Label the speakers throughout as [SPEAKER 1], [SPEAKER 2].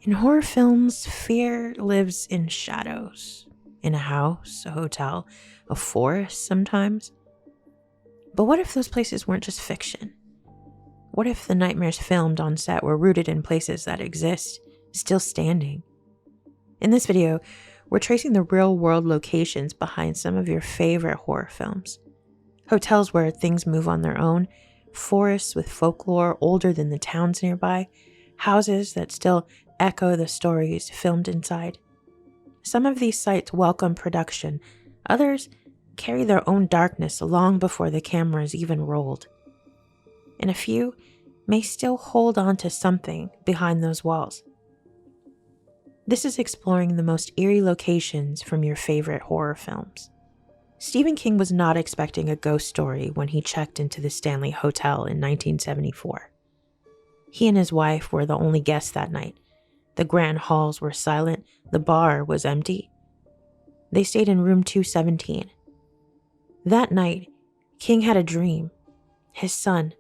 [SPEAKER 1] In horror films, fear lives in shadows, in a house, a hotel, a forest sometimes. But what if those places weren't just fiction? What if the nightmares filmed on set were rooted in places that exist, still standing? In this video, we're tracing the real-world locations behind some of your favorite horror films. Hotels where things move on their own, forests with folklore older than the towns nearby, houses that still echo the stories filmed inside. Some of these sites welcome production, others carry their own darkness long before the cameras even rolled. And a few may still hold on to something behind those walls. This is exploring the most eerie locations from your favorite horror films. Stephen King was not expecting a ghost story when he checked into the Stanley Hotel in 1974. He and his wife were the only guests that night. The grand halls were silent, the bar was empty. They stayed in room 217. That night, King had a dream. His son,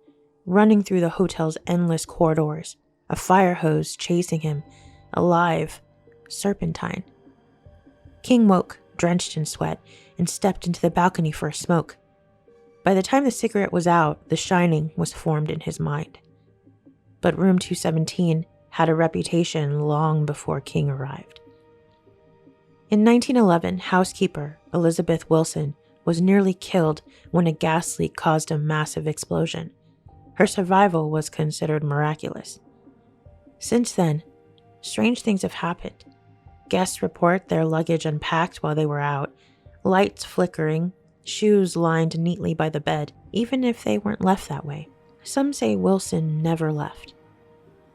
[SPEAKER 1] running through the hotel's endless corridors, a fire hose chasing him, alive, serpentine. King woke, drenched in sweat, and stepped into the balcony for a smoke. By the time the cigarette was out, The Shining was formed in his mind. But room 217 had a reputation long before King arrived. In 1911, housekeeper Elizabeth Wilson was nearly killed when a gas leak caused a massive explosion. Her survival was considered miraculous. Since then, strange things have happened. Guests report their luggage unpacked while they were out, lights flickering, shoes lined neatly by the bed, even if they weren't left that way. Some say Wilson never left.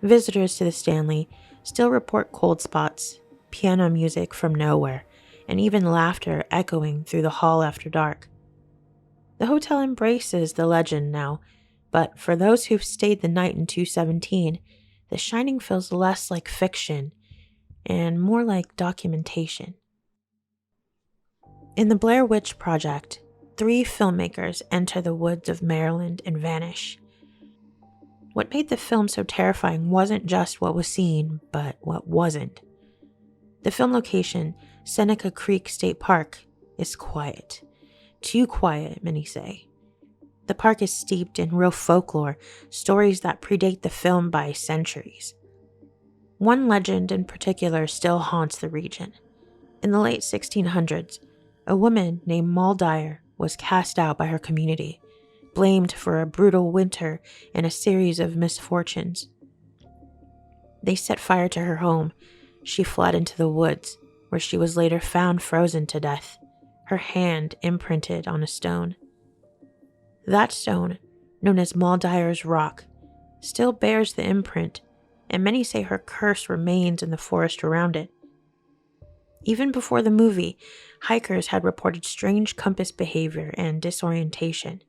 [SPEAKER 1] Visitors to the Stanley still report cold spots, piano music from nowhere, and even laughter echoing through the hall after dark. The hotel embraces the legend now, but for those who've stayed the night in 217, The Shining feels less like fiction and more like documentation. In the Blair Witch Project, 3 filmmakers enter the woods of Maryland and vanish. What made the film so terrifying wasn't just what was seen, but what wasn't. The film location, Seneca Creek State Park, is quiet. Too quiet, many say. The park is steeped in real folklore, stories that predate the film by centuries. One legend in particular still haunts the region. In the late 1600s, a woman named Moll Dyer was cast out by her community, blamed for a brutal winter and a series of misfortunes. They set fire to her home. She fled into the woods, where she was later found frozen to death, her hand imprinted on a stone. That stone, known as Moll Dyer's Rock, still bears the imprint, and many say her curse remains in the forest around it. Even before the movie, hikers had reported strange compass behavior and disorientation.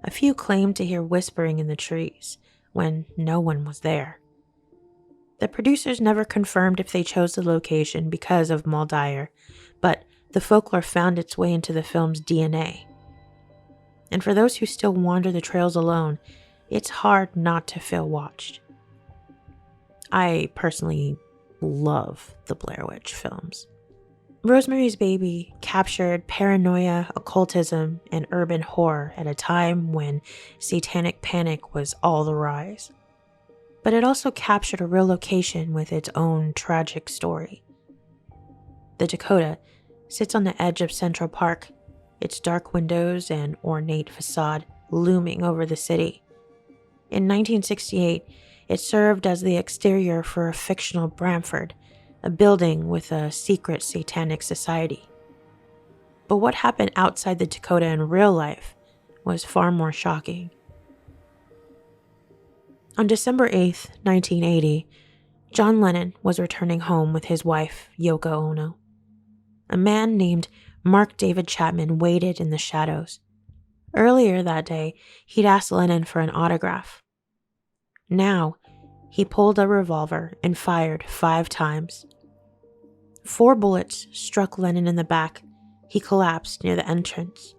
[SPEAKER 1] A few claimed to hear whispering in the trees when no one was there. The producers never confirmed if they chose the location because of Moll Dyer, but the folklore found its way into the film's DNA. And for those who still wander the trails alone, it's hard not to feel watched. I personally love the Blair Witch films. Rosemary's Baby captured paranoia, occultism, and urban horror at a time when satanic panic was all the rise. But it also captured a real location with its own tragic story. The Dakota sits on the edge of Central Park, its dark windows and ornate facade looming over the city. In 1968, it served as the exterior for a fictional Bramford, a building with a secret satanic society. But what happened outside the Dakota in real life was far more shocking. On December 8th, 1980, John Lennon was returning home with his wife, Yoko Ono. A man named Mark David Chapman waited in the shadows. Earlier that day, he'd asked Lennon for an autograph. Now, he pulled a revolver and fired 5 times. 4 bullets struck Lennon in the back. He collapsed near the entrance.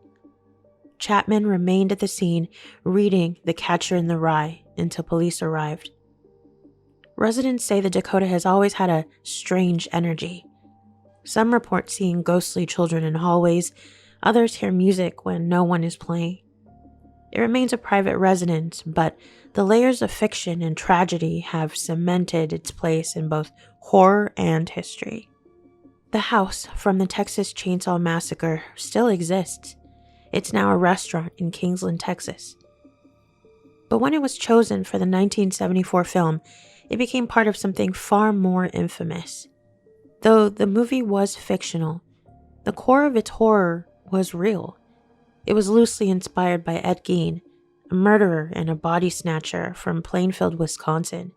[SPEAKER 1] Chapman remained at the scene, reading The Catcher in the Rye until police arrived. Residents say the Dakota has always had a strange energy. Some report seeing ghostly children in hallways, others hear music when no one is playing. It remains a private residence, but the layers of fiction and tragedy have cemented its place in both horror and history. The house from the Texas Chainsaw Massacre still exists. It's now a restaurant in Kingsland, Texas. But when it was chosen for the 1974 film, it became part of something far more infamous. Though the movie was fictional, the core of its horror was real. It was loosely inspired by Ed Gein, a murderer and a body snatcher from Plainfield, Wisconsin.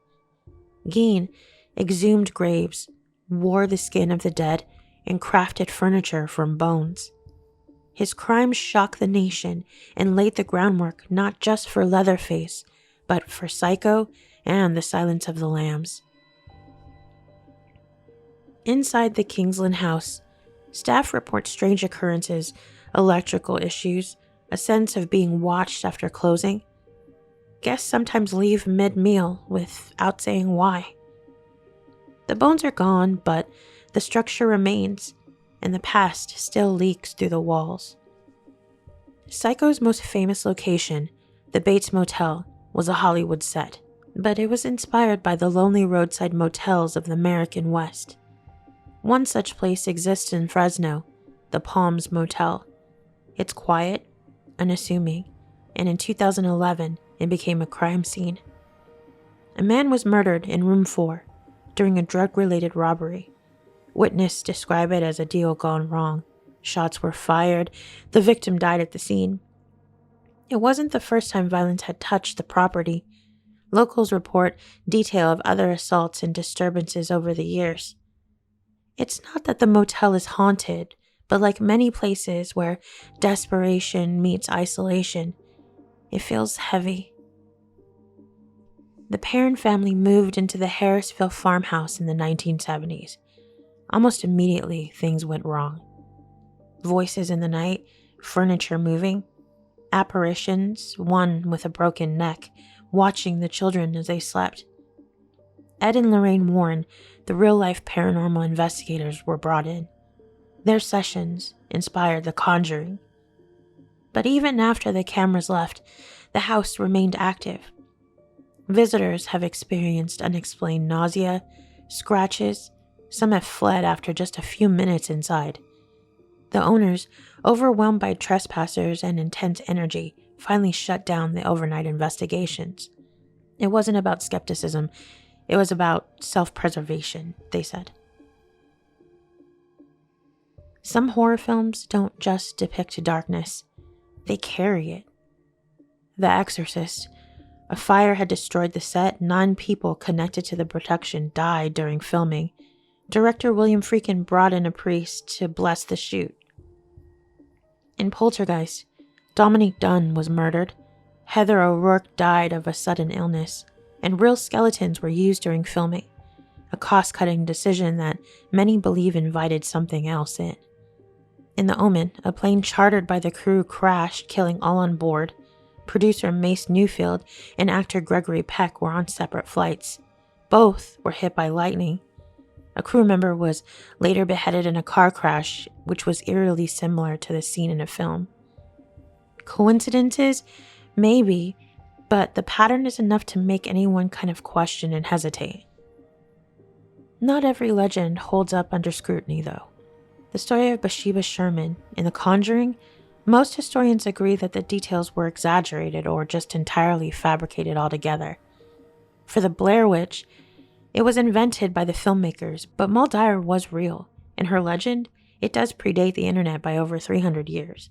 [SPEAKER 1] Gein exhumed graves, wore the skin of the dead, and crafted furniture from bones. His crimes shocked the nation and laid the groundwork not just for Leatherface, but for Psycho and The Silence of the Lambs. Inside the Kingsland house, staff report strange occurrences, electrical issues, a sense of being watched after closing. Guests sometimes leave mid-meal without saying why. The bones are gone, but the structure remains, and the past still leaks through the walls. Psycho's most famous location, the Bates Motel, was a Hollywood set, but it was inspired by the lonely roadside motels of the American West. One such place exists in Fresno, the Palms Motel. It's quiet, unassuming, and in 2011, it became a crime scene. A man was murdered in room 4 during a drug-related robbery. Witnesses describe it as a deal gone wrong. Shots were fired. The victim died at the scene. It wasn't the first time violence had touched the property. Locals report detail of other assaults and disturbances over the years. It's not that the motel is haunted, but like many places where desperation meets isolation, it feels heavy. The Perrin family moved into the Harrisville farmhouse in the 1970s. Almost immediately, things went wrong. Voices in the night, furniture moving, apparitions, one with a broken neck, watching the children as they slept. Ed and Lorraine Warren, the real-life paranormal investigators, were brought in. Their sessions inspired The Conjuring. But even after the cameras left, the house remained active. Visitors have experienced unexplained nausea, scratches. Some have fled after just a few minutes inside. The owners, overwhelmed by trespassers and intense energy, finally shut down the overnight investigations. It wasn't about skepticism. It was about self-preservation, they said. Some horror films don't just depict darkness. They carry it. The Exorcist. A fire had destroyed the set. 9 people connected to the production died during filming. Director William Friedkin brought in a priest to bless the shoot. In Poltergeist, Dominique Dunne was murdered. Heather O'Rourke died of a sudden illness, and real skeletons were used during filming, a cost-cutting decision that many believe invited something else in. In The Omen, a plane chartered by the crew crashed, killing all on board. Producer Mace Newfield and actor Gregory Peck were on separate flights. Both were hit by lightning. A crew member was later beheaded in a car crash, which was eerily similar to the scene in a film. Coincidences? Maybe, but the pattern is enough to make anyone kind of question and hesitate. Not every legend holds up under scrutiny, though. The story of Bathsheba Sherman in The Conjuring, most historians agree that the details were exaggerated or just entirely fabricated altogether. For the Blair Witch, it was invented by the filmmakers, but Mull Dyer was real, and her legend, it does predate the internet by over 300 years.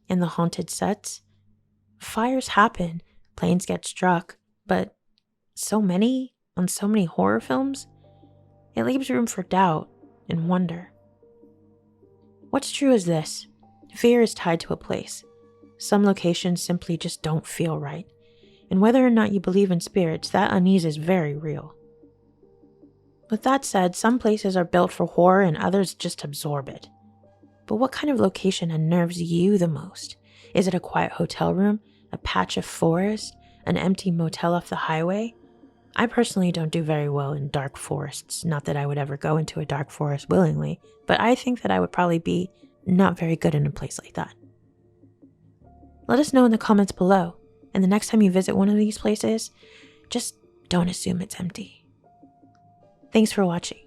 [SPEAKER 1] In the haunted sets, fires happen, planes get struck, but so many on so many horror films, it leaves room for doubt and wonder. What's true is this: fear is tied to a place. Some locations simply just don't feel right, and whether or not you believe in spirits, that unease is very real. With that said, some places are built for horror and others just absorb it. But what kind of location unnerves you the most? Is it a quiet hotel room, a patch of forest, an empty motel off the highway? I personally don't do very well in dark forests. Not that I would ever go into a dark forest willingly, but I think that I would probably be not very good in a place like that. Let us know in the comments below, and the next time you visit one of these places, just don't assume it's empty. Thanks for watching.